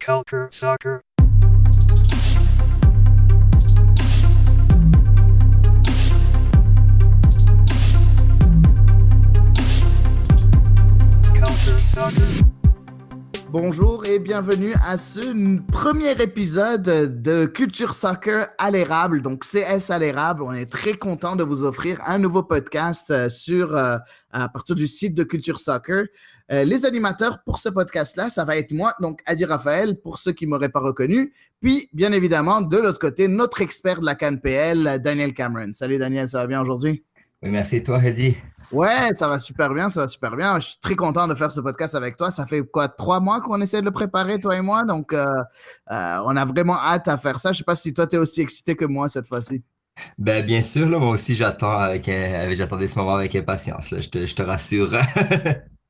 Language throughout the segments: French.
Culture Soccer. Culture Soccer. Bonjour et bienvenue à ce premier épisode de Culture Soccer à l'érable, donc CS à l'érable. On est très content de vous offrir un nouveau podcast à partir du site de Culture Soccer. Les animateurs pour ce podcast-là, ça va être moi, donc Adi Raphaël, pour ceux qui ne m'auraient pas reconnu. Puis, bien évidemment, de l'autre côté, notre expert de la CANPL, Daniel Cameron. Salut Daniel, ça va bien aujourd'hui? Oui, merci. Et toi, Adi? Ouais, ça va super bien, ça va super bien. Je suis très content de faire ce podcast avec toi. Ça fait quoi, 3 mois qu'on essaie de le préparer, toi et moi. Donc, on a vraiment hâte à faire ça. Je sais pas si toi, tu es aussi excité que moi cette fois-ci. Ben, bien sûr, là, moi aussi, j'attendais ce moment avec impatience, là, je te rassure.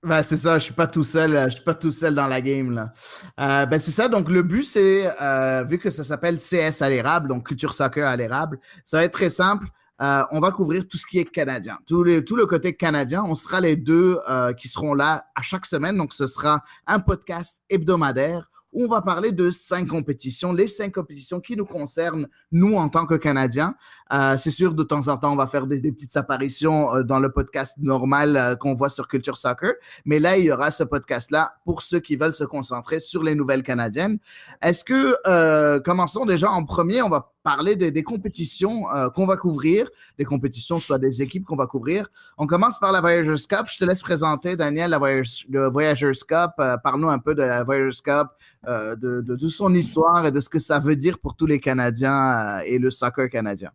Ben, c'est ça, je suis pas tout seul, je suis pas tout seul dans la game, là. Ben, c'est ça, donc le but, c'est, vu que ça s'appelle CS à l'érable, donc Culture Soccer à l'érable, ça va être très simple. On va couvrir tout ce qui est canadien, tout le côté canadien. On sera les deux qui seront là à chaque semaine. Donc, ce sera un podcast hebdomadaire où on va parler de 5 compétitions, les 5 compétitions qui nous concernent, nous, en tant que Canadiens. C'est sûr, de temps en temps, on va faire des petites apparitions dans le podcast normal qu'on voit sur Culture Soccer. Mais là, il y aura ce podcast-là pour ceux qui veulent se concentrer sur les nouvelles canadiennes. Est-ce que, commençons déjà en premier, on va parler des compétitions qu'on va couvrir, des compétitions, soit des équipes qu'on va couvrir. On commence par la Voyageurs Cup. Je te laisse présenter, Daniel, le Voyageurs Cup. Parle-nous un peu de la Voyageurs Cup, de son histoire et de ce que ça veut dire pour tous les Canadiens et le soccer canadien.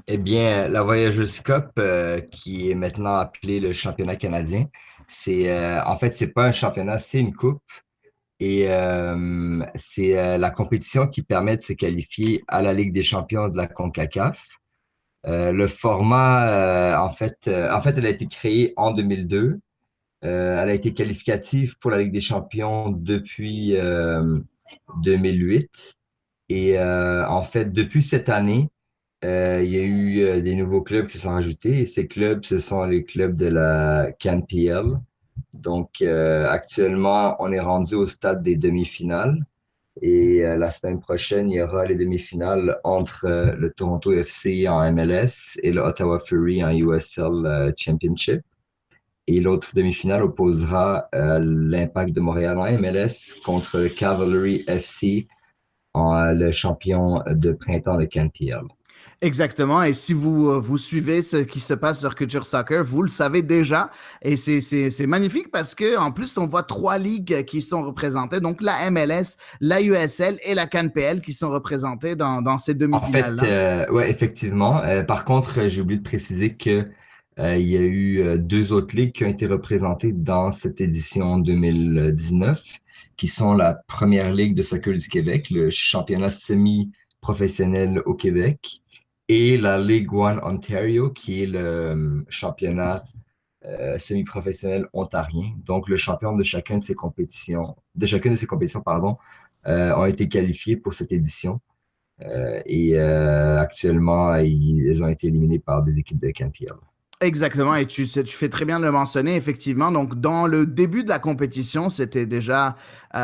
Eh bien, la Voyageurs Cup, qui est maintenant appelée le championnat canadien, en fait, c'est pas un championnat, c'est une coupe. Et c'est la compétition qui permet de se qualifier à la Ligue des champions de la CONCACAF. Le format, en fait, elle a été créée en 2002. Elle a été qualificative pour la Ligue des champions depuis 2008. Et en fait, depuis cette année, il y a eu des nouveaux clubs qui se sont rajoutés. Et ces clubs, ce sont les clubs de la CANPL. Donc, actuellement, on est rendu au stade des demi-finales et la semaine prochaine, il y aura les demi-finales entre le Toronto FC en MLS et le Ottawa Fury en USL Championship. Et l'autre demi-finale opposera l'Impact de Montréal en MLS contre le Cavalry FC, le champion de printemps de CanPL. Exactement. Et si vous suivez ce qui se passe sur Culture Soccer, vous le savez déjà. Et c'est magnifique parce que en plus, on voit 3 ligues qui sont représentées. Donc, la MLS, la USL et la CanPL qui sont représentées dans ces demi-finales-là. En fait, ouais, effectivement. Par contre, j'ai oublié de préciser que il y a eu 2 autres ligues qui ont été représentées dans cette édition 2019, qui sont la Première Ligue de soccer du Québec, le championnat semi-professionnel au Québec, et la Ligue One Ontario, qui est le championnat semi-professionnel ontarien. Donc, le champion de chacune de ces compétitions, ont été qualifiés pour cette édition. Et actuellement, ils ont été éliminés par des équipes de CanPL. Exactement, et tu fais très bien de le mentionner, effectivement. Donc, dans le début de la compétition, c'était déjà,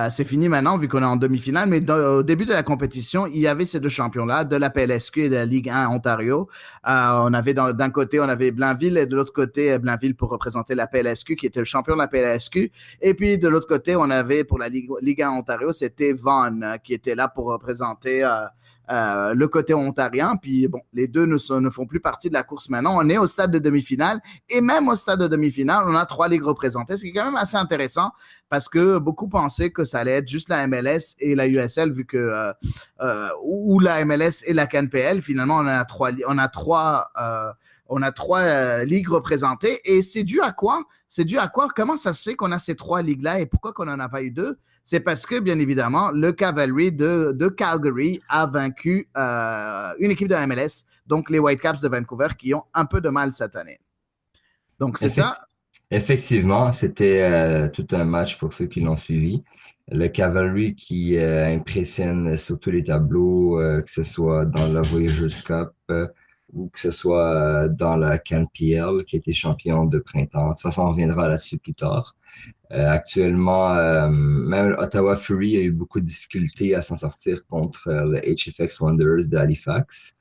c'est fini maintenant vu qu'on est en demi-finale, mais au début de la compétition, il y avait ces 2 champions-là, de la PLSQ et de la Ligue 1 Ontario. On avait d'un côté, on avait Blainville et de l'autre côté, Blainville pour représenter la PLSQ, qui était le champion de la PLSQ. Et puis, de l'autre côté, on avait pour la Ligue 1 Ontario, c'était Vaughan qui était là pour représenter le côté ontarien. Puis bon, les deux ne font plus partie de la course maintenant. On est au stade de demi-finale et même au stade de demi-finale, on a 3 ligues représentées, ce qui est quand même assez intéressant parce que beaucoup pensaient que ça allait être juste la MLS et la USL vu que ou la MLS et la CanPL. Finalement, on a trois ligues représentées et c'est dû à quoi? Comment ça se fait qu'on a ces 3 ligues-là et pourquoi qu'on n'en a pas eu 2? C'est parce que, bien évidemment, le Cavalry de Calgary a vaincu une équipe de MLS, donc les Whitecaps de Vancouver, qui ont un peu de mal cette année. Donc, c'est ça. Effectivement, c'était tout un match pour ceux qui l'ont suivi. Le Cavalry qui impressionne sur tous les tableaux, que ce soit dans la Voyageurs Cup ou que ce soit dans la CanPL, qui était champion de printemps. De toute façon, on reviendra là-dessus plus tard. Actuellement, même Ottawa Fury a eu beaucoup de difficultés à s'en sortir contre le HFX Wanderers de Halifax.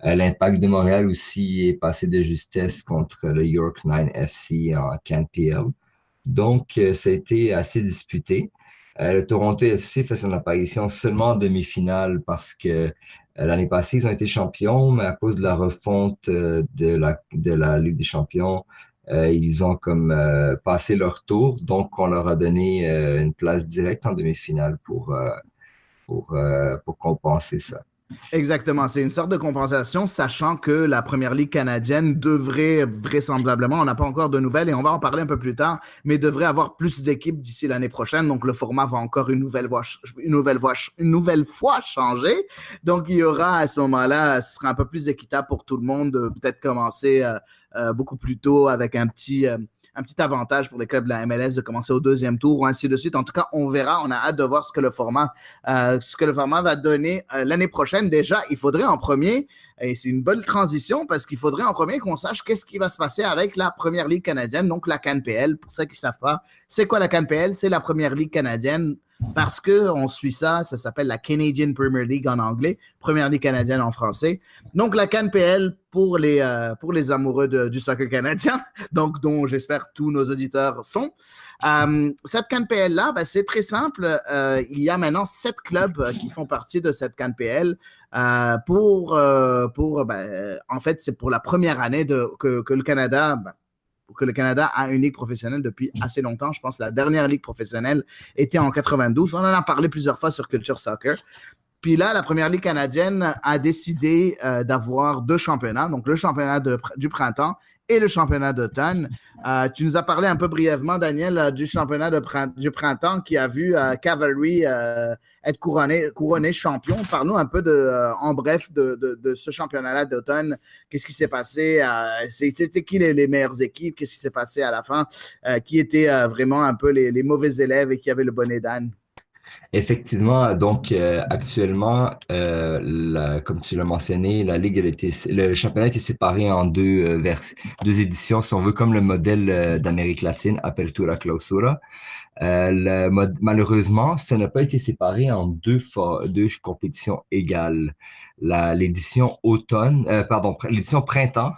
L'Impact de Montréal aussi est passé de justesse contre le York 9 FC en CanPL. Donc, ça a été assez disputé. Le Toronto FC fait son apparition seulement en demi-finale parce que l'année passée, ils ont été champions, mais à cause de la refonte de la Ligue des champions, ils ont comme passé leur tour. Donc, on leur a donné une place directe en demi-finale pour compenser ça. Exactement, c'est une sorte de compensation, sachant que la Première Ligue canadienne devrait vraisemblablement, on n'a pas encore de nouvelles et on va en parler un peu plus tard, mais devrait avoir plus d'équipes d'ici l'année prochaine. Donc le format va encore une nouvelle fois changer. Donc il y aura à ce moment-là, ce sera un peu plus équitable pour tout le monde, peut-être commencer beaucoup plus tôt avec un petit avantage pour les clubs de la MLS de commencer au deuxième tour ou ainsi de suite. En tout cas, on verra. On a hâte de voir ce que le format va donner l'année prochaine. Déjà, il faudrait en premier, et c'est une bonne transition parce qu'il faudrait en premier qu'on sache qu'est-ce qui va se passer avec la Première Ligue canadienne, donc la CanPL. Pour ceux qui ne savent pas, c'est quoi la CanPL? C'est la Première Ligue canadienne. Parce qu'on suit ça, ça s'appelle la Canadian Premier League en anglais, Première Ligue canadienne en français. Donc la CanPL pour les amoureux du soccer canadien, donc dont j'espère tous nos auditeurs sont. Cette CanPL-là, ben, c'est très simple. Il y a maintenant 7 clubs qui font partie de cette CanPL. En fait, c'est pour la première année que le Canada... Ben, que le Canada a une ligue professionnelle depuis assez longtemps. Je pense que la dernière ligue professionnelle était en 92. On en a parlé plusieurs fois sur Culture Soccer. Puis là, la Première Ligue canadienne a décidé d'avoir 2 championnats, donc le championnat du printemps et le championnat d'automne. Tu nous as parlé un peu brièvement, Daniel, du championnat du printemps qui a vu Cavalry être couronné champion. Parle-nous un peu en bref de ce championnat-là d'automne. Qu'est-ce qui s'est passé? C'était qui les meilleures équipes? Qu'est-ce qui s'est passé à la fin? Qui étaient vraiment un peu les mauvais élèves et qui avaient le bonnet d'âne? Effectivement, donc actuellement, comme tu l'as mentionné, le championnat a été séparé en deux éditions, si on veut, comme le modèle d'Amérique latine, Apertura Clausura. Malheureusement, ça n'a pas été séparé en deux compétitions égales. L'édition printemps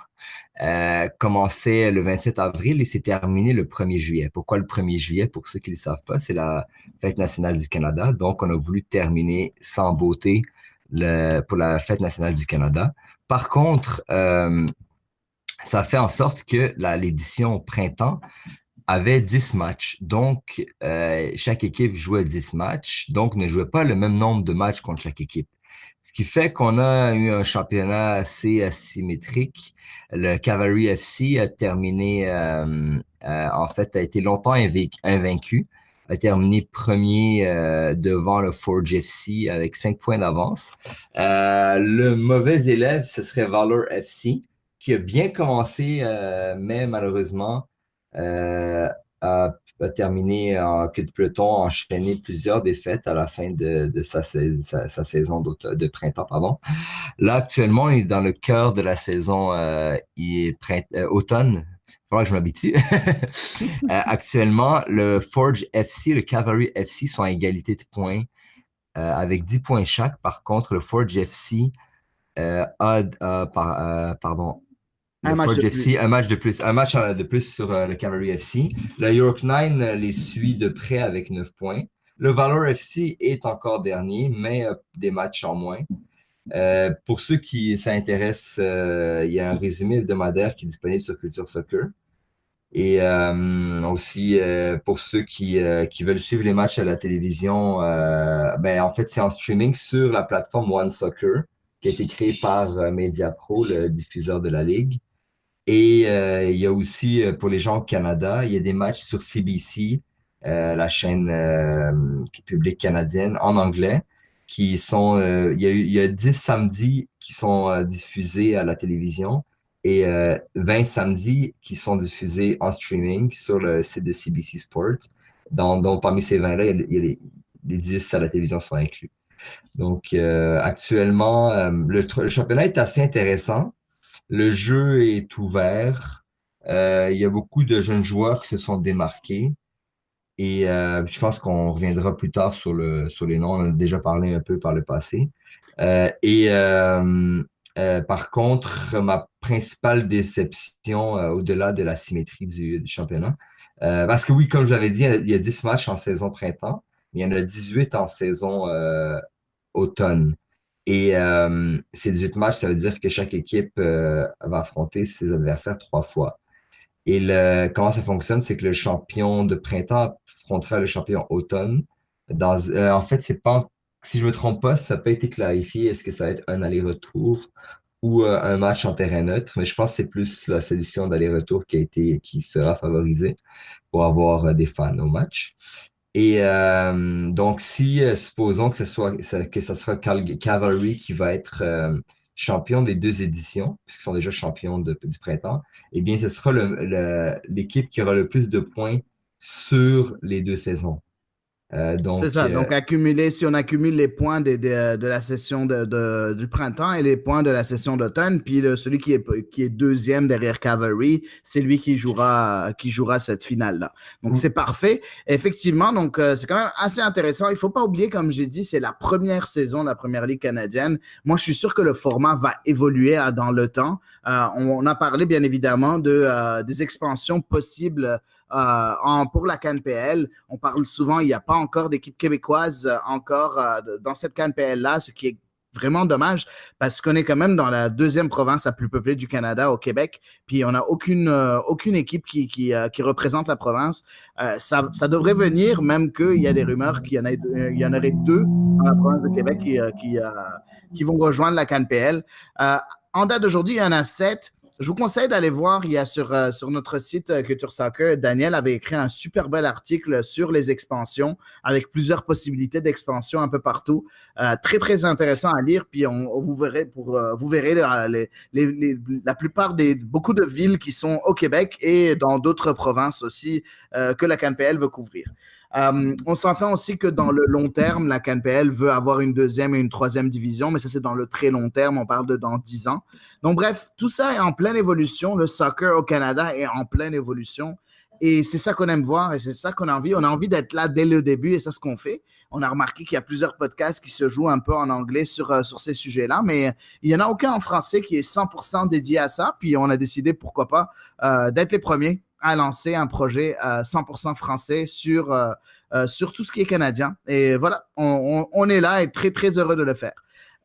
commençait le 27 avril et s'est terminée le 1er juillet. Pourquoi le 1er juillet? Pour ceux qui ne le savent pas, c'est la Fête nationale du Canada. Donc, on a voulu terminer sans beauté pour la Fête nationale du Canada. Par contre, ça fait en sorte que l'édition printemps avait 10 matchs. Donc, chaque équipe jouait 10 matchs, donc ne jouait pas le même nombre de matchs contre chaque équipe. Ce qui fait qu'on a eu un championnat assez asymétrique. Le Cavalry FC a terminé, en fait, a été longtemps invaincu, a terminé premier devant le Forge FC avec 5 points d'avance. Le mauvais élève, ce serait Valor FC, qui a bien commencé, mais malheureusement, a terminé en queue de peloton, enchaîné plusieurs défaites à la fin de sa saison de printemps, pardon. Là, actuellement, il est dans le cœur de la saison, il est automne. Il faudra que je m'habitue. Actuellement, le Forge FC, le Cavalry FC sont à égalité de points avec 10 points chaque. Par contre, le Forge FC pardon, le Forge FC, un match de plus sur le Cavalry FC. Le York 9 les suit de près avec 9 points. Le Valor FC est encore dernier, mais des matchs en moins. Pour ceux qui s'intéressent, il y a un résumé hebdomadaire qui est disponible sur Culture Soccer. Et aussi, pour ceux qui veulent suivre les matchs à la télévision, en fait, c'est en streaming sur la plateforme One Soccer, qui a été créée par Mediapro, le diffuseur de la Ligue. Et il y a aussi, pour les gens au Canada, il y a des matchs sur CBC, la chaîne publique canadienne, en anglais, qui sont, il y a 10 samedis qui sont diffusés à la télévision et 20 samedis qui sont diffusés en streaming sur le site de CBC Sport. Donc parmi ces 20-là, il y a les 10 à la télévision sont inclus. Donc, actuellement, le championnat est assez intéressant. Le jeu est ouvert. Il y a beaucoup de jeunes joueurs qui se sont démarqués. Et je pense qu'on reviendra plus tard sur les noms. On en a déjà parlé un peu par le passé. Et par contre, ma principale déception, au-delà de la symétrie du championnat, parce que oui, comme je l'avais dit, il y a 10 matchs en saison printemps, mais il y en a 18 en saison automne. Et ces 18 matchs, ça veut dire que chaque équipe va affronter ses adversaires 3 fois. Et comment ça fonctionne, c'est que le champion de printemps affrontera le champion automne. En fait, c'est pas, si je me trompe pas, ça n'a pas été clarifié. Est-ce que ça va être un aller-retour ou un match en terrain neutre? Mais je pense que c'est plus la solution d'aller-retour qui sera favorisée pour avoir des fans au match. Et donc, si supposons que que ça sera Cavalry qui va être champion des 2 éditions, puisqu'ils sont déjà champions du printemps, eh bien, ce sera l'équipe qui aura le plus de points sur les 2 saisons. C'est Donc, ça. Donc, si on accumule les points de la session du printemps et les points de la session d'automne, puis celui qui est deuxième derrière Cavalry, c'est lui qui jouera cette finale-là. Donc, c'est parfait. Effectivement, donc, c'est quand même assez intéressant. Il faut pas oublier, comme j'ai dit, c'est la première saison de la Première Ligue canadienne. Moi, je suis sûr que le format va évoluer dans le temps. On a parlé, bien évidemment, des expansions possibles pour la CanPL. On parle souvent, il n'y a pas encore d'équipe québécoise encore dans cette CanPL-là, ce qui est vraiment dommage parce qu'on est quand même dans la deuxième province la plus peuplée du Canada, au Québec, puis on n'a aucune équipe qui représente la province. Ça devrait venir, même qu'il y a des rumeurs qu'il y en aurait 2 dans la province de Québec qui vont rejoindre la CanPL. En date d'aujourd'hui, il y en a 7. Je vous conseille d'aller voir, il y a sur notre site Culture Soccer, Daniel avait écrit un super bel article sur les expansions avec plusieurs possibilités d'expansion un peu partout. Très, très intéressant à lire. Puis vous verrez, la plupart beaucoup de villes qui sont au Québec et dans d'autres provinces aussi que la CanPL veut couvrir. On s'entend aussi que dans le long terme, la CanPL veut avoir une deuxième et une troisième division, mais ça, c'est dans le très long terme. On parle de dans 10 ans. Donc, bref, tout ça est en pleine évolution. Le soccer au Canada est en pleine évolution. Et c'est ça qu'on aime voir et c'est ça qu'on a envie. On a envie d'être là dès le début et c'est ce qu'on fait. On a remarqué qu'il y a plusieurs podcasts qui se jouent un peu en anglais sur ces sujets-là, mais il n'y en a aucun en français qui est 100% dédié à ça. Puis on a décidé, pourquoi pas, d'être les premiers à lancer un projet 100% français sur tout ce qui est canadien. Et voilà, on est là et très, très heureux de le faire.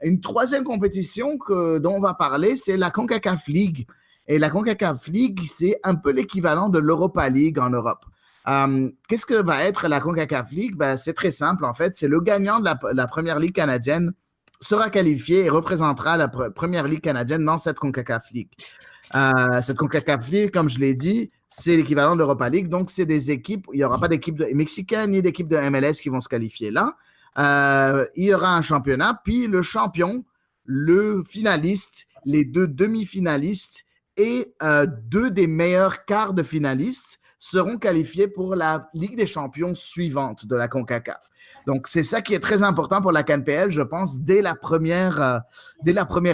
Une troisième compétition dont on va parler, c'est la CONCACAF League. Et la CONCACAF League, c'est un peu l'équivalent de l'Europa League en Europe. Qu'est-ce que va être la CONCACAF League? Ben, c'est très simple, en fait. C'est le gagnant de la Première Ligue canadienne sera qualifié et représentera la Première Ligue canadienne dans cette CONCACAF League. Cette CONCACAF League, comme je l'ai dit, c'est l'équivalent de l'Europa League. Donc, c'est des équipes, il n'y aura pas d'équipe mexicaine ni d'équipe de MLS qui vont se qualifier là. Il y aura un championnat, puis le champion, le finaliste, les 2 demi-finalistes et 2 des meilleurs quarts de finalistes seront qualifiés pour la Ligue des champions suivante de la CONCACAF. Donc, c'est ça qui est très important pour la CanPL, je pense, dès la première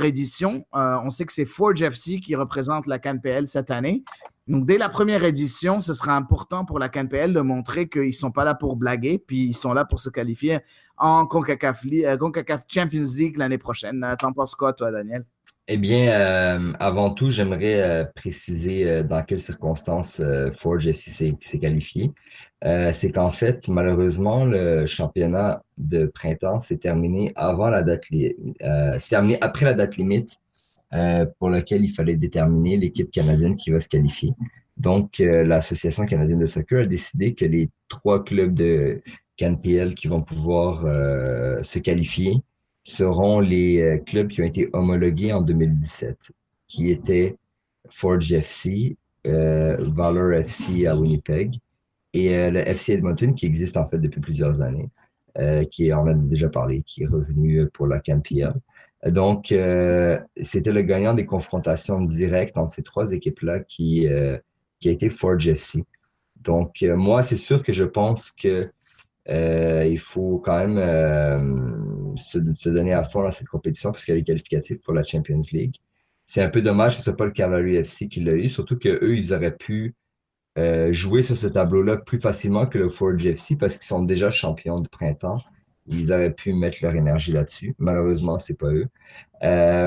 édition. On sait que c'est Forge FC qui représente la CanPL cette année. Donc, dès la première édition, ce sera important pour la CanPL de montrer qu'ils ne sont pas là pour blaguer, puis ils sont là pour se qualifier en CONCACAF Champions League l'année prochaine. T'en penses quoi, toi, Daniel? eh bien, avant tout, j'aimerais préciser dans quelles circonstances Forge s'est qualifié. C'est qu'en fait, malheureusement, le championnat de printemps s'est terminé s'est terminé après la date limite pour laquelle il fallait déterminer l'équipe canadienne qui va se qualifier. Donc, l'Association canadienne de soccer a décidé que les 3 clubs de CanPL qui vont pouvoir se qualifier seront les clubs qui ont été homologués en 2017, qui étaient Forge FC, Valor FC à Winnipeg et le FC Edmonton qui existe en fait depuis plusieurs années, qui on en a déjà parlé, qui est revenu pour la CanPL. Donc, c'était le gagnant des confrontations directes entre ces 3 équipes-là qui a été Forge FC. Donc, moi, c'est sûr que je pense que il faut quand même se donner à fond dans cette compétition parce qu'elle est qualificative pour la Champions League. C'est un peu dommage que ce soit pas le Cavalry FC qui l'a eu, surtout qu'eux, ils auraient pu jouer sur ce tableau-là plus facilement que le Forge FC parce qu'ils sont déjà champions de printemps. Ils auraient pu mettre leur énergie là-dessus. Malheureusement, c'est pas eux.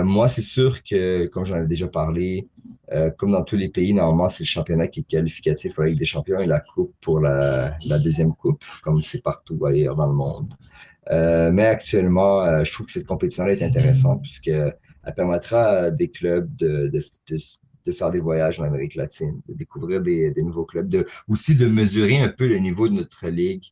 Moi, c'est sûr que, comme j'en avais déjà parlé, comme dans tous les pays, normalement, c'est le championnat qui est qualificatif pour la Ligue des Champions et la coupe pour la deuxième coupe, comme c'est partout ailleurs dans le monde. Mais actuellement, je trouve que cette compétition-là est intéressante puisqu'elle permettra à des clubs de faire des voyages en Amérique latine, de découvrir des nouveaux clubs, aussi de mesurer un peu le niveau de notre ligue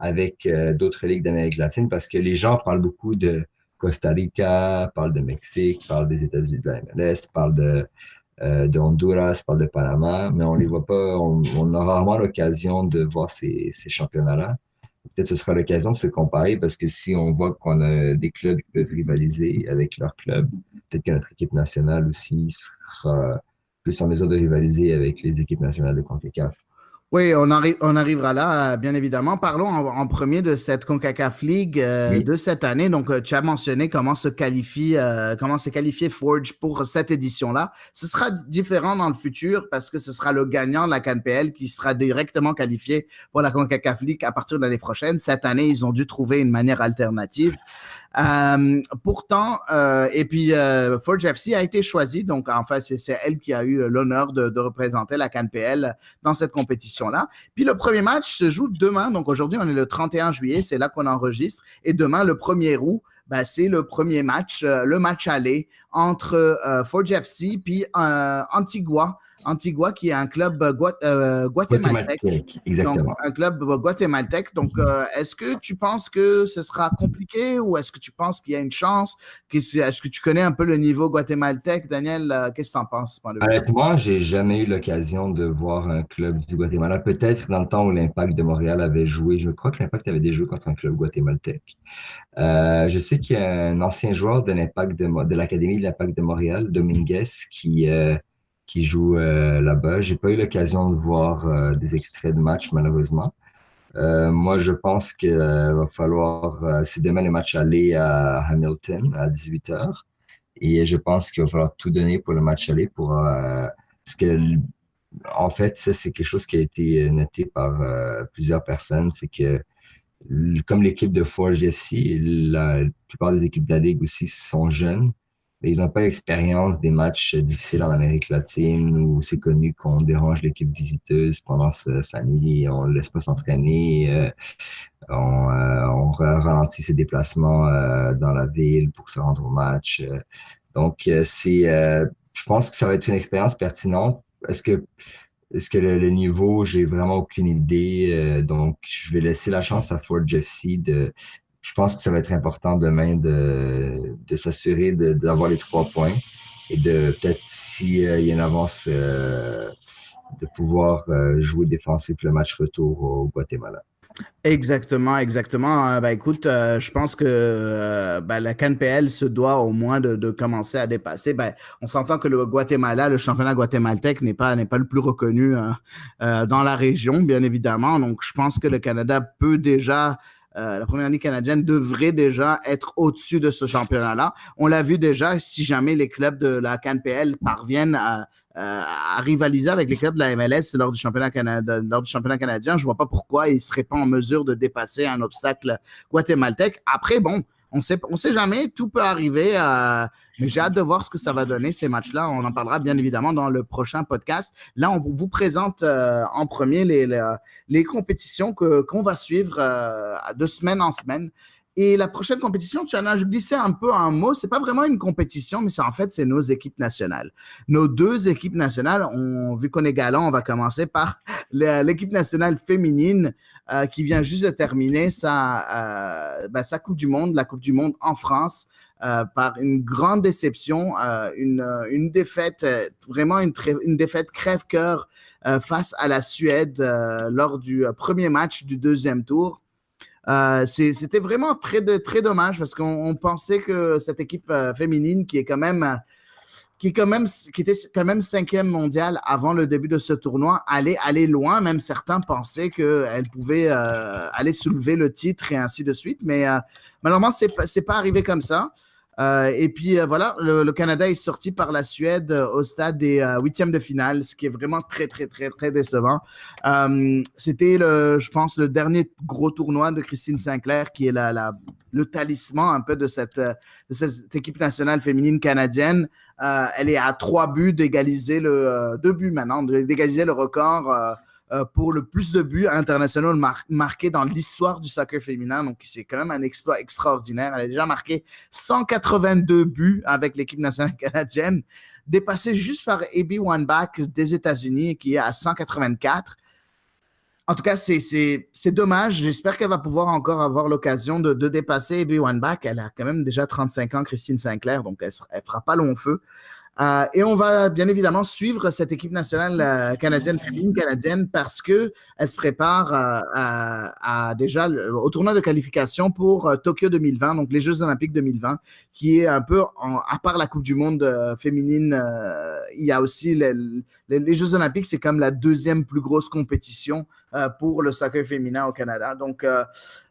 avec d'autres ligues d'Amérique latine parce que les gens parlent beaucoup de Costa Rica, parlent de Mexique, parlent des États-Unis de la MLS, parlent de Honduras, parlent de Panama, mais on les voit pas, on a rarement l'occasion de voir ces championnats-là. Peut-être que ce sera l'occasion de se comparer parce que si on voit qu'on a des clubs qui peuvent rivaliser avec leur club, peut-être que notre équipe nationale aussi sera plus en mesure de rivaliser avec les équipes nationales de CONCACAF. Oui, on arrivera là, bien évidemment. Parlons en premier de cette CONCACAF League Oui. de cette année. Donc, tu as mentionné comment s'est qualifié Forge pour cette édition-là. Ce sera différent dans le futur parce que ce sera le gagnant de la CANPL qui sera directement qualifié pour la CONCACAF League à partir de l'année prochaine. Cette année, ils ont dû trouver une manière alternative. Pourtant, Forge FC a été choisi. Donc, en fait, c'est elle qui a eu l'honneur de représenter la CANPL dans cette compétition-là. Puis le premier match se joue demain. Donc aujourd'hui, on est le 31 juillet, c'est là qu'on enregistre. Et demain, le 1er août, c'est le premier match, le match aller entre Forge FC puis Antigua. Antigua, qui est un club guatémaltèque. Exactement. Donc, un club guatémaltèque. Donc, est-ce que tu penses que ce sera compliqué ou est-ce que tu penses qu'il y a une chance? Est-ce que tu connais un peu le niveau guatémaltèque, Daniel? Qu'est-ce que tu en penses? Honnêtement, j'ai jamais eu l'occasion de voir un club du Guatemala. Peut-être dans le temps où l'Impact de Montréal avait joué. Je crois que l'Impact avait déjà joué contre un club guatémaltèque. Je sais qu'il y a un ancien joueur de l'Impact de l'Académie de l'Impact de Montréal, Dominguez, qui joue là-bas. J'ai pas eu l'occasion de voir des extraits de match, malheureusement. Moi, je pense qu'il va falloir... c'est demain le match aller à Hamilton à 18h. Et je pense qu'il va falloir tout donner pour le match aller parce que, en fait, ça, c'est quelque chose qui a été noté par plusieurs personnes. C'est que, comme l'équipe de Forge FC, la plupart des équipes de la Ligue aussi sont jeunes. Mais ils n'ont pas l'expérience des matchs difficiles en Amérique latine où c'est connu qu'on dérange l'équipe visiteuse pendant sa nuit, on ne laisse pas s'entraîner, on ralentit ses déplacements dans la ville pour se rendre au match. Donc, je pense que ça va être une expérience pertinente. Est-ce que le niveau, j'ai vraiment aucune idée. Donc, je vais laisser la chance à Forge FC je pense que ça va être important demain de s'assurer d'avoir les 3 points et de peut-être s'il y a une avance de pouvoir jouer défensif le match retour au Guatemala. Exactement. Écoute, je pense que la CANPL se doit au moins de commencer à dépasser. On s'entend que le Guatemala, le championnat guatémaltèque n'est pas le plus reconnu dans la région, bien évidemment. Donc, je pense que le Canada peut déjà la première ligue canadienne devrait déjà être au-dessus de ce championnat-là. On l'a vu déjà, si jamais les clubs de la CANPL parviennent à rivaliser avec les clubs de la MLS lors du championnat canadien, je vois pas pourquoi ils seraient pas en mesure de dépasser un obstacle guatémaltèque. Après, bon, on sait jamais, tout peut arriver, mais j'ai hâte de voir ce que ça va donner, ces matchs-là. On en parlera bien évidemment dans le prochain podcast. Là, on vous présente en premier les compétitions qu'on va suivre de semaine en semaine. Et la prochaine compétition, tu en as glissé un peu un mot, c'est pas vraiment une compétition, mais c'est nos équipes nationales. Nos 2 équipes nationales, vu qu'on est galant, on va commencer par l'équipe nationale féminine qui vient juste de terminer sa Coupe du Monde, la Coupe du Monde en France, par une grande déception, une défaite, vraiment une défaite crève-cœur face à la Suède lors du premier match du 2e tour. C'était vraiment très dommage parce qu'on pensait que cette équipe féminine qui était quand même 5e mondiale avant le début de ce tournoi allait aller loin. Même certains pensaient qu'elle pouvait aller soulever le titre et ainsi de suite. Mais malheureusement, c'est pas arrivé comme ça. Et puis voilà, le Canada est sorti par la Suède au stade des huitièmes de finale, ce qui est vraiment très, très, très, très décevant. C'était, je pense, le dernier gros tournoi de Christine Sinclair, qui est le talisman un peu de cette équipe nationale féminine canadienne. Elle est à 3 buts d'égaliser 2 buts maintenant, d'égaliser le record pour le plus de buts internationaux marqués dans l'histoire du soccer féminin. Donc, c'est quand même un exploit extraordinaire. Elle a déjà marqué 182 buts avec l'équipe nationale canadienne, dépassé juste par Abby Wambach des États-Unis, qui est à 184. En tout cas, c'est dommage. J'espère qu'elle va pouvoir encore avoir l'occasion de dépasser Abby Wambach. Elle a quand même déjà 35 ans, Christine Sinclair, donc elle fera pas long feu. Et on va bien évidemment suivre cette équipe nationale canadienne, féminine canadienne, parce que elle se prépare déjà au tournoi de qualification pour Tokyo 2020, donc les Jeux Olympiques 2020, qui est un peu, à part la Coupe du Monde féminine, il y a aussi les Jeux Olympiques, c'est comme la deuxième plus grosse compétition pour le soccer féminin au Canada. Donc,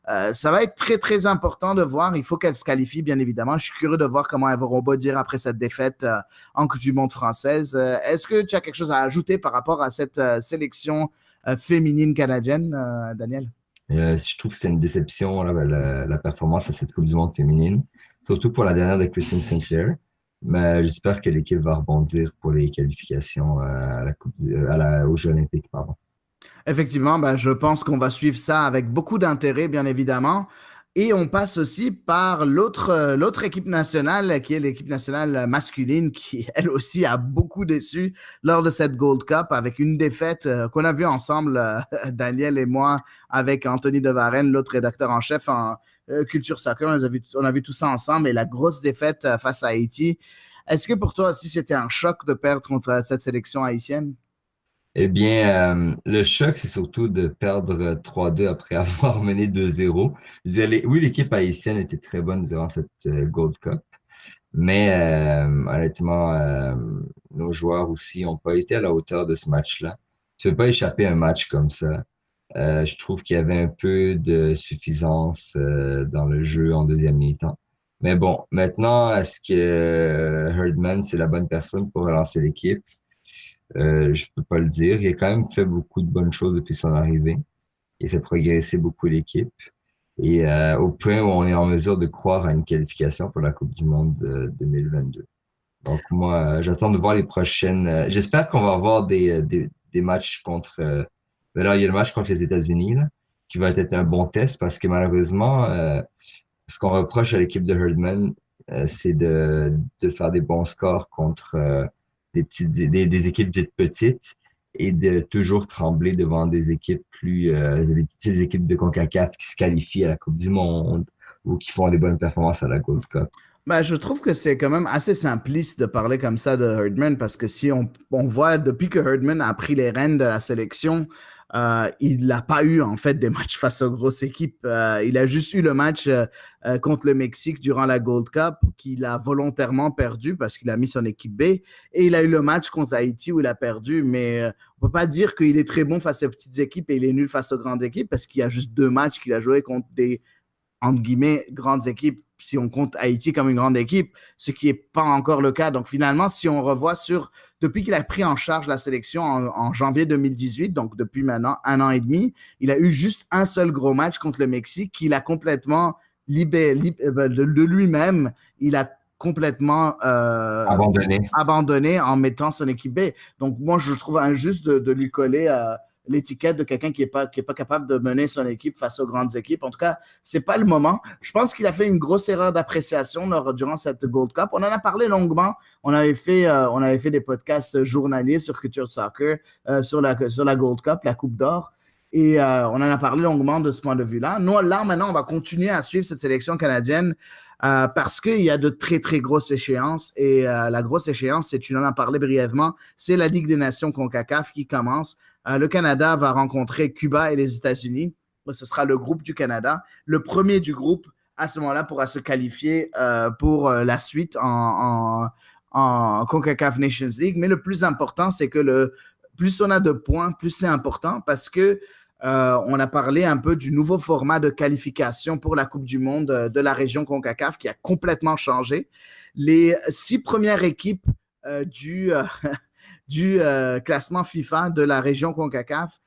ça va être très, très important de voir. Il faut qu'elle se qualifie, bien évidemment. Je suis curieux de voir comment elles vont rebondir après cette défaite en Coupe du Monde française. Est-ce que tu as quelque chose à ajouter par rapport à cette sélection féminine canadienne, Daniel? Je trouve que c'était une déception, là, la performance à cette Coupe du Monde féminine, surtout pour la dernière de Christine Sinclair. Mais j'espère que l'équipe va rebondir pour les qualifications aux Jeux Olympiques, pardon. Effectivement, ben, je pense qu'on va suivre ça avec beaucoup d'intérêt, bien évidemment. Et on passe aussi par l'autre équipe nationale, qui est l'équipe nationale masculine, qui, elle aussi, a beaucoup déçu lors de cette Gold Cup, avec une défaite qu'on a vue ensemble, Daniel et moi, avec Anthony Devarenne, l'autre rédacteur en chef en Culture Soccer. On a vu tout ça ensemble, et la grosse défaite face à Haïti. Est-ce que pour toi aussi, c'était un choc de perdre contre cette sélection haïtienne? Eh bien, le choc, c'est surtout de perdre 3-2 après avoir mené 2-0. Je veux dire, oui, l'équipe haïtienne était très bonne durant cette Gold Cup, mais honnêtement, nos joueurs aussi n'ont pas été à la hauteur de ce match-là. Tu ne peux pas échapper à un match comme ça. Je trouve qu'il y avait un peu de suffisance dans le jeu en deuxième mi-temps. Mais bon, maintenant, est-ce que Herdman, c'est la bonne personne pour relancer l'équipe? Je peux pas le dire. Il a quand même fait beaucoup de bonnes choses depuis son arrivée. Il a fait progresser beaucoup l'équipe. Et au point où on est en mesure de croire à une qualification pour la Coupe du Monde 2022. Donc moi, j'attends de voir les prochaines. J'espère qu'on va avoir des matchs contre. Là, il y a le match contre les États-Unis là, qui va être un bon test parce que malheureusement, ce qu'on reproche à l'équipe de Herdman, c'est de faire des bons scores contre des équipes dites petites et de toujours trembler devant des équipes des petites équipes de CONCACAF qui se qualifient à la Coupe du Monde ou qui font des bonnes performances à la Gold Cup. Ben, je trouve que c'est quand même assez simpliste de parler comme ça de Herdman parce que si on voit depuis que Herdman a pris les rênes de la sélection, il n'a pas eu en fait des matchs face aux grosses équipes. Il a juste eu le match contre le Mexique durant la Gold Cup qu'il a volontairement perdu parce qu'il a mis son équipe B. Et il a eu le match contre Haïti où il a perdu. Mais on peut pas dire qu'il est très bon face aux petites équipes et il est nul face aux grandes équipes parce qu'il y a juste 2 matchs qu'il a joué contre des, entre guillemets, grandes équipes, si on compte Haïti comme une grande équipe, ce qui n'est pas encore le cas. Donc finalement, si on revoit depuis qu'il a pris en charge la sélection en janvier 2018, donc depuis maintenant 1 an et demi, il a eu juste un seul gros match contre le Mexique qu'il a complètement de lui-même. Il a complètement abandonné en mettant son équipe B. Donc moi, je trouve injuste de lui coller l'étiquette de quelqu'un qui est pas capable de mener son équipe face aux grandes équipes. En tout cas, c'est pas le moment. Je pense qu'il a fait une grosse erreur d'appréciation durant cette Gold Cup. On en a parlé longuement. On avait fait des podcasts journaliers sur Culture Soccer, sur la Gold Cup, la Coupe d'Or. Et on en a parlé longuement de ce point de vue-là. Nous, là, maintenant, on va continuer à suivre cette sélection canadienne parce qu'il y a de très, très grosses échéances. Et la grosse échéance, tu en as parlé brièvement, c'est la Ligue des Nations CONCACAF qui commence. Le Canada va rencontrer Cuba et les États-Unis. Ce sera le groupe du Canada. Le premier du groupe, à ce moment-là, pourra se qualifier pour la suite en CONCACAF Nations League. Mais le plus important, c'est que plus on a de points, plus c'est important parce que On a parlé un peu du nouveau format de qualification pour la Coupe du Monde de la région CONCACAF qui a complètement changé. Les 6 premières équipes du classement FIFA de la région CONCACAF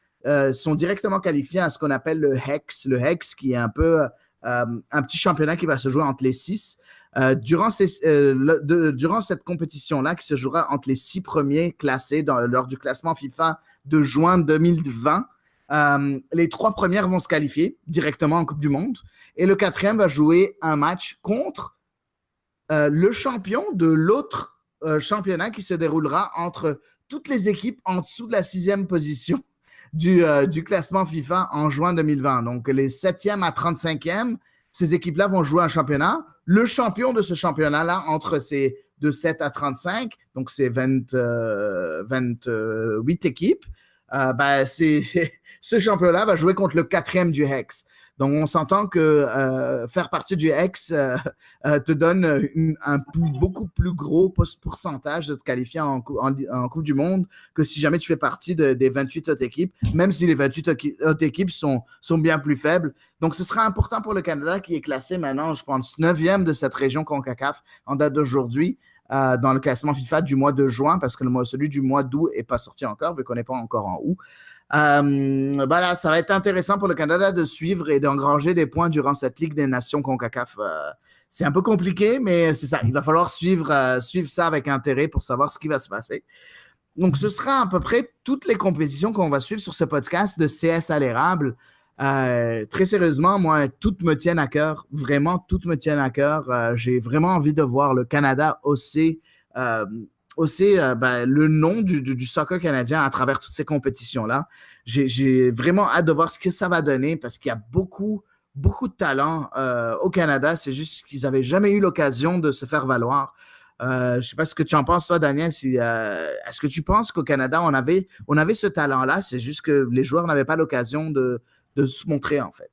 sont directement qualifiées à ce qu'on appelle le HEX. Le HEX qui est un peu un petit championnat qui va se jouer entre les 6. Durant cette compétition-là, qui se jouera entre les 6 premiers classés lors du classement FIFA de juin 2020, les 3 premières vont se qualifier directement en Coupe du Monde et le 4e va jouer un match contre le champion de l'autre championnat qui se déroulera entre toutes les équipes en dessous de la 6e position du classement FIFA en juin 2020. Donc, les 7e à 35e, ces équipes-là vont jouer un championnat. Le champion de ce championnat-là, de 7 à 35, donc c'est 28 équipes, ce championnat va jouer contre le 4e du HEX. Donc, on s'entend que faire partie du HEX te donne un beaucoup plus gros pourcentage de te qualifier en Coupe du Monde que si jamais tu fais partie des 28 autres équipes, même si les 28 autres équipes sont bien plus faibles. Donc, ce sera important pour le Canada qui est classé maintenant, je pense, 9e de cette région CONCACAF en date d'aujourd'hui. Dans le classement FIFA du mois de juin, parce que celui du mois d'août n'est pas sorti encore, vu qu'on n'est pas encore en août. Voilà, ça va être intéressant pour le Canada de suivre et d'engranger des points durant cette Ligue des Nations CONCACAF. C'est un peu compliqué, mais c'est ça. Il va falloir suivre ça avec intérêt pour savoir ce qui va se passer. Donc, ce sera à peu près toutes les compétitions qu'on va suivre sur ce podcast de CS à l'érable. Très sérieusement, moi, toutes me tiennent à cœur. Vraiment, toutes me tiennent à cœur. J'ai vraiment envie de voir le Canada hausser le nom du soccer canadien à travers toutes ces compétitions-là. J'ai vraiment hâte de voir ce que ça va donner parce qu'il y a beaucoup de talent au Canada. C'est juste qu'ils n'avaient jamais eu l'occasion de se faire valoir. Je ne sais pas ce que tu en penses, toi, Daniel. Est-ce que tu penses qu'au Canada, on avait ce talent-là? C'est juste que les joueurs n'avaient pas l'occasion de se montrer, en fait.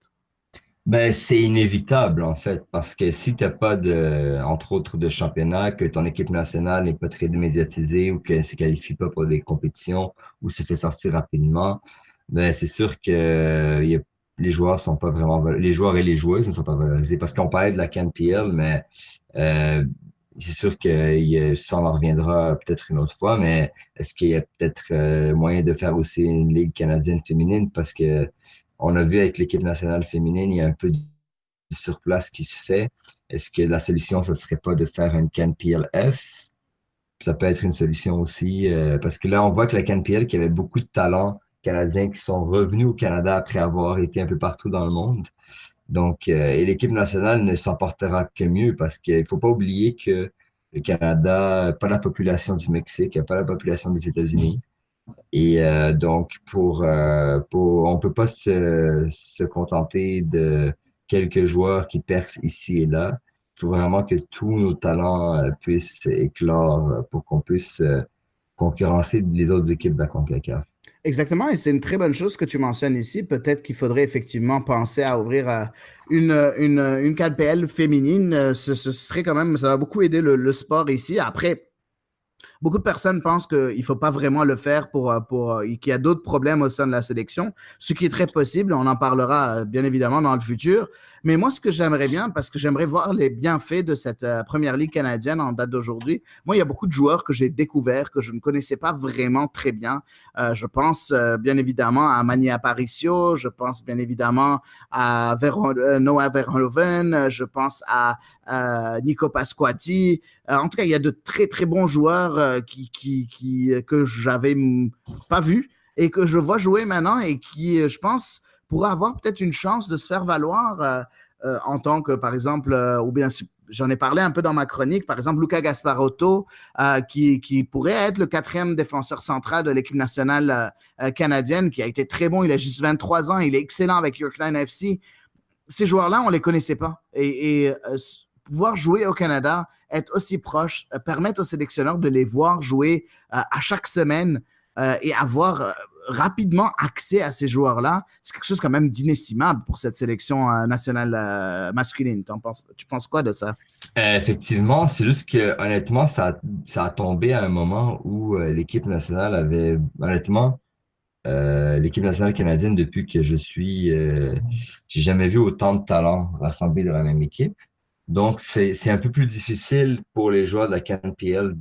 Ben, c'est inévitable, en fait, parce que si t'as pas entre autres, de championnat, que ton équipe nationale n'est pas très médiatisée ou qu'elle ne se qualifie pas pour des compétitions ou se fait sortir rapidement, ben, c'est sûr que les joueurs sont pas vraiment, les joueurs et les joueuses ne sont pas valorisés parce qu'on parlait de la CanPL, mais, c'est sûr que ça en reviendra peut-être une autre fois, mais est-ce qu'il y a peut-être moyen de faire aussi une Ligue canadienne féminine parce que on a vu avec l'équipe nationale féminine, il y a un peu de surplace qui se fait. Est-ce que la solution, ça serait pas de faire une CanPLF? Ça peut être une solution aussi, parce que là, on voit que la CanPL, qui avait beaucoup de talents canadiens qui sont revenus au Canada après avoir été un peu partout dans le monde. Donc, et l'équipe nationale ne s'en portera que mieux parce qu'il faut pas oublier que le Canada n'a pas la population du Mexique, n'a pas la population des États-Unis. Et donc, on peut pas se contenter de quelques joueurs qui percent ici et là. Il faut vraiment que tous nos talents puissent éclore pour qu'on puisse concurrencer les autres équipes de la CONCACAF. Exactement, et c'est une très bonne chose que tu mentionnes ici. Peut-être qu'il faudrait effectivement penser à ouvrir une CanPL féminine. Ce serait quand même, ça va beaucoup aider le sport ici. Après, beaucoup de personnes pensent qu'il ne faut pas vraiment le faire qu'il y a d'autres problèmes au sein de la sélection, ce qui est très possible. On en parlera bien évidemment dans le futur. Mais moi, ce que j'aimerais bien, parce que j'aimerais voir les bienfaits de cette première ligue canadienne en date d'aujourd'hui, moi, il y a beaucoup de joueurs que j'ai découverts, que je ne connaissais pas vraiment très bien. Je pense bien évidemment à Manny Aparicio, je pense bien évidemment à Noah Verhoeven, je pense à Nico Pasquati. En tout cas, il y a de très, très bons joueurs que j'avais pas vus et que je vois jouer maintenant et qui, je pense, pourraient avoir peut-être une chance de se faire valoir en tant que, par exemple, ou bien j'en ai parlé un peu dans ma chronique, par exemple, Luca Gasparotto, qui pourrait être le 4e défenseur central de l'équipe nationale canadienne, qui a été très bon. Il a juste 23 ans, il est excellent avec Yorkline FC. Ces joueurs-là, on ne les connaissait pas. Et pouvoir jouer au Canada, être aussi proche, permettre aux sélectionneurs de les voir jouer à chaque semaine et avoir rapidement accès à ces joueurs-là, c'est quelque chose quand même d'inestimable pour cette sélection nationale masculine. Tu penses quoi de ça? Effectivement, c'est juste que honnêtement, ça a tombé à un moment où l'équipe nationale avait honnêtement L'équipe nationale canadienne, depuis que j'ai jamais vu autant de talents rassemblés dans la même équipe. Donc, c'est un peu plus difficile pour les joueurs de la CanPL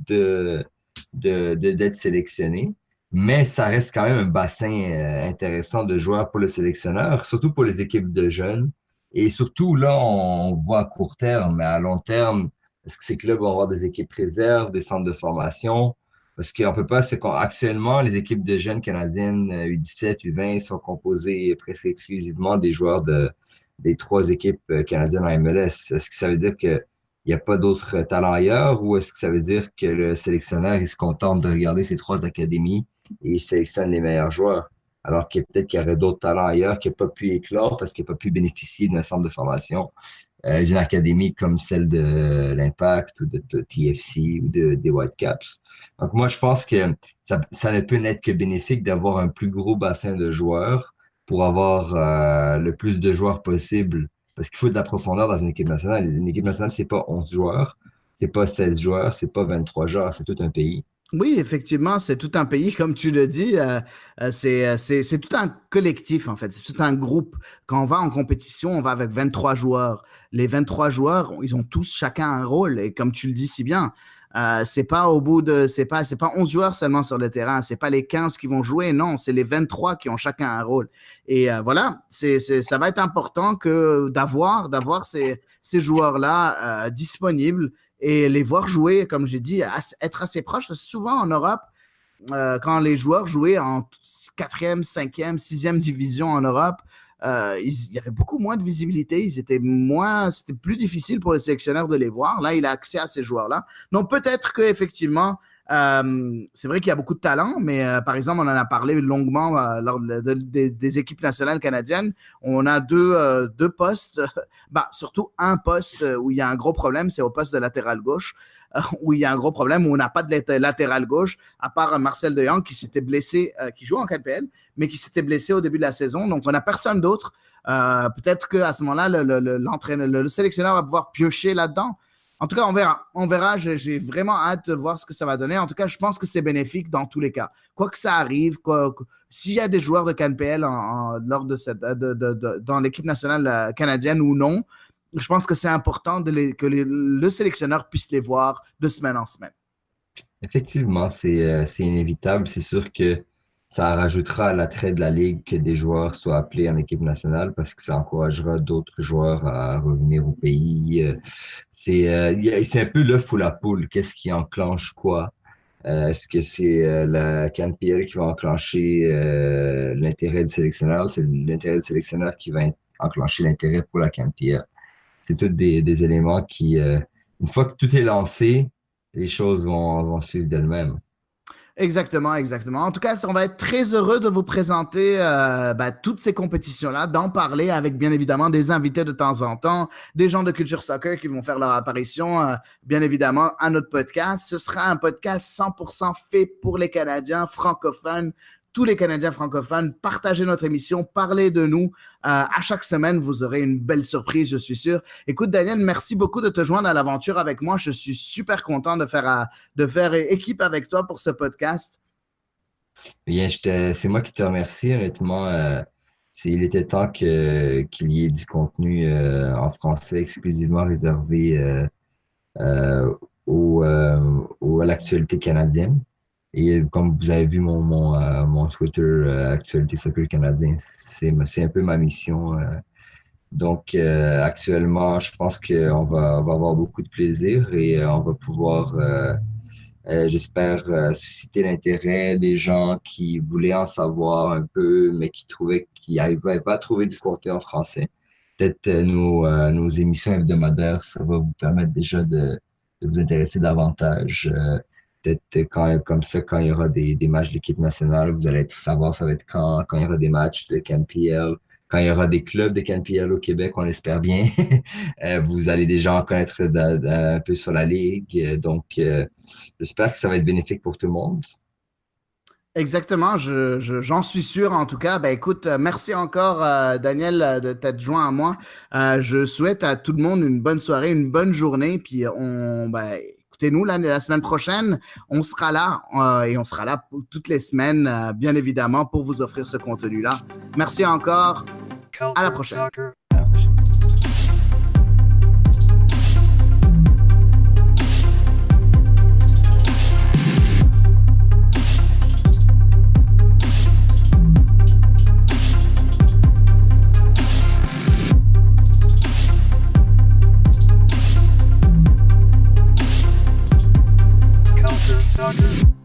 d'être sélectionnés, mais ça reste quand même un bassin intéressant de joueurs pour le sélectionneur, surtout pour les équipes de jeunes. Et surtout, là, on voit à court terme, mais à long terme, est-ce que ces clubs vont avoir des équipes réserves, des centres de formation? Parce qu'on peut pas, actuellement, les équipes de jeunes canadiennes U17, U20 sont composées presque exclusivement des joueurs des trois équipes canadiennes en MLS. Est-ce que ça veut dire qu'il n'y a pas d'autres talents ailleurs ou est-ce que ça veut dire que le sélectionneur, il se contente de regarder ces trois académies et il sélectionne les meilleurs joueurs? Alors que peut-être qu'il y aurait d'autres talents ailleurs qui n'ont pas pu éclore parce qu'ils n'ont pas pu bénéficier d'un centre de formation, d'une académie comme celle de l'Impact ou de TFC ou des Whitecaps. Donc moi, je pense que ça ne peut n'être que bénéfique d'avoir un plus gros bassin de joueurs pour avoir le plus de joueurs possible. Parce qu'il faut de la profondeur dans une équipe nationale. Une équipe nationale, c'est pas 11 joueurs, c'est pas 16 joueurs, c'est pas 23 joueurs, c'est tout un pays. Oui, effectivement, c'est tout un pays, comme tu le dis. C'est tout un collectif, en fait. C'est tout un groupe. Quand on va en compétition, on va avec 23 joueurs. Les 23 joueurs, ils ont tous chacun un rôle. Et comme tu le dis si bien, c'est pas 11 joueurs seulement sur le terrain. C'est pas les 15 qui vont jouer. Non, c'est les 23 qui ont chacun un rôle. Et voilà, ça va être important d'avoir ces joueurs-là disponibles et les voir jouer, comme j'ai dit, être assez proche. Parce que souvent en Europe, quand les joueurs jouaient en quatrième, cinquième, sixième division en Europe, il y avait beaucoup moins de visibilité. C'était plus difficile pour les sélectionneurs de les voir. Là, il a accès à ces joueurs-là. Donc peut-être que effectivement, c'est vrai qu'il y a beaucoup de talent, mais par exemple, on en a parlé longuement lors des équipes nationales canadiennes. On a deux postes, bah, surtout un poste où il y a un gros problème, c'est au poste de latéral gauche, où il y a un gros problème, où on n'a pas de latéral gauche, à part Marcel De Jong qui s'était blessé, qui joue en KPL, mais qui s'était blessé au début de la saison. Donc, on n'a personne d'autre. Peut-être qu'à ce moment-là, le sélectionneur va pouvoir piocher là-dedans. En tout cas, on verra. On verra. J'ai vraiment hâte de voir ce que ça va donner. En tout cas, je pense que c'est bénéfique dans tous les cas. Quoi que ça arrive, s'il y a des joueurs de CanPL lors de dans l'équipe nationale canadienne ou non, je pense que c'est important que le sélectionneur puisse les voir de semaine en semaine. Effectivement, c'est inévitable. C'est sûr que ça rajoutera à l'attrait de la Ligue que des joueurs soient appelés en équipe nationale parce que ça encouragera d'autres joueurs à revenir au pays. C'est un peu l'œuf ou la poule. Qu'est-ce qui enclenche quoi? Est-ce que c'est la CanPL qui va enclencher l'intérêt du sélectionneur? C'est l'intérêt du sélectionneur qui va enclencher l'intérêt pour la CanPL. C'est tous des éléments qui, une fois que tout est lancé, les choses vont suivre d'elles-mêmes. Exactement, exactement. En tout cas, on va être très heureux de vous présenter toutes ces compétitions-là, d'en parler avec bien évidemment des invités de temps en temps, des gens de Culture Soccer qui vont faire leur apparition, bien évidemment, à notre podcast. Ce sera un podcast 100% fait pour les Canadiens francophones. Tous les Canadiens francophones, partagez notre émission, parlez de nous. À chaque semaine, vous aurez une belle surprise, je suis sûr. Écoute, Daniel, merci beaucoup de te joindre à l'aventure avec moi. Je suis super content de faire équipe avec toi pour ce podcast. Bien, c'est moi qui te remercie, honnêtement. Il était temps qu'il y ait du contenu en français exclusivement réservé à l'actualité canadienne. Et comme vous avez vu mon Twitter, Actualité Soccer Canadien, c'est un peu ma mission. Donc, actuellement, je pense qu'on va avoir beaucoup de plaisir et on va pouvoir, j'espère, susciter l'intérêt des gens qui voulaient en savoir un peu, mais qui n'arrivaient pas à trouver du contenu en français. Peut-être nos émissions hebdomadaires, ça va vous permettre déjà de vous intéresser davantage. Peut-être comme ça, quand il y aura des matchs de l'équipe nationale, vous allez savoir ça va être quand il y aura des matchs de CanPL, quand il y aura des clubs de CanPL au Québec, on l'espère bien. Vous allez déjà en connaître un peu sur la Ligue. Donc, j'espère que ça va être bénéfique pour tout le monde. Exactement, j'en suis sûr en tout cas. Ben écoute, merci encore Daniel de t'être joint à moi. Je souhaite à tout le monde une bonne soirée, une bonne journée, puis écoute, écoutez-nous la semaine prochaine. On sera là et on sera là toutes les semaines, bien évidemment, pour vous offrir ce contenu-là. Merci encore. À la prochaine. Soccer. Culture Soccer.